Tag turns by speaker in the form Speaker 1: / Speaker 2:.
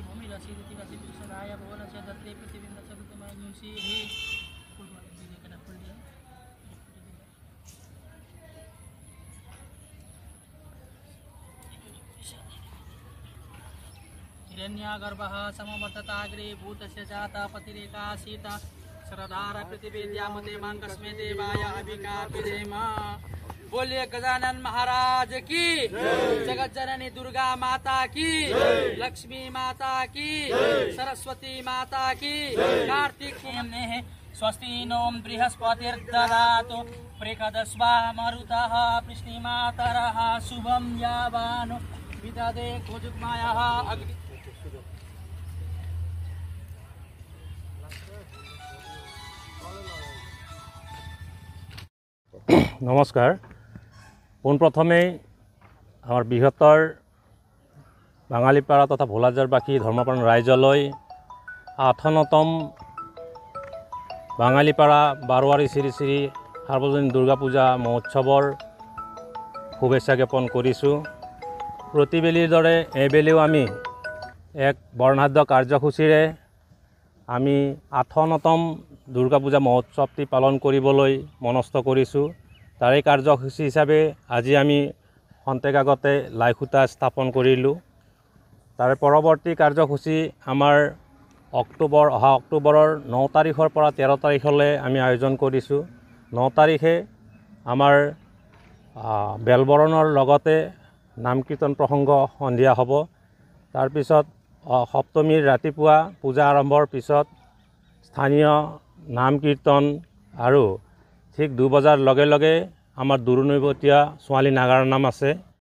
Speaker 1: भूमि राशि रीति राशि विशेषाय भवन से दत्ते प्रतिबिंब से प्रतिमा यूसी ही फुल वाले दीजिए कटा फुल दिया हिरण्यगर्भः समवर्तताग्रे भूतस्य जाता पतिरेका सीता सरदार प्रतिवेद्यामते मां कस्मे देवाय अभिकापिदेम। बोलिए गजानन महाराज की जगत जननी दुर्गा माता की लक्ष्मी माता की सरस्वती माता की कार्तिक ने स्वस्ति नो बृहस्पतिर्ददातु प्रेकदस्वा मरुतः पृष्णिमातरः शुभं यावानो विददे कोजुग्मायः अग्नि।
Speaker 2: नमस्कार। পোনপ্ৰথমে আমাৰ বৃহত্তৰ বাঙালীপাৰা তথা ভোলাজাৰবাসী ধৰ্মপ্ৰাণ ৰাইজলৈ 58তম বাঙালীপাৰা বাৰোৱাৰী শ্ৰী শ্ৰী সাৰ্বজনীন দুৰ্গা পূজা মহোৎসৱৰ শুভেচ্ছা জ্ঞাপন কৰিছোঁ। প্ৰতিবেলিৰ দৰে এইবেলিও আমি এক বৰ্ণাঢ্য কাৰ্যসূচীৰে আমি 58তম দুৰ্গা পূজা মহোৎসৱটি পালন কৰিবলৈ মনস্থ কৰিছোঁ। তাৰে কাৰ্যসূচী হিচাপে আজি আমি খন্তেক লাইখুটা স্থাপন কৰিলোঁ। তাৰে পৰৱৰ্তী কাৰ্যসূচী আমাৰ অহা অক্টোবৰৰ 9 তাৰিখৰ পৰা 13 তাৰিখলৈ আমি আয়োজন কৰিছোঁ। 9 তাৰিখে আমাৰ বেলবৰণৰ লগতে নাম কীৰ্তন প্ৰসংগ সন্ধিয়া হ'ব। তাৰপিছত সপ্তমীৰ ৰাতিপুৱা পূজা আৰম্ভৰ পিছত স্থানীয় নাম কীৰ্তন আৰু ঠিক 2 বজাৰ লগে লগে আমাৰ দূৰণৈবতীয়া ছোৱালী নাগাৰা নাম আছে।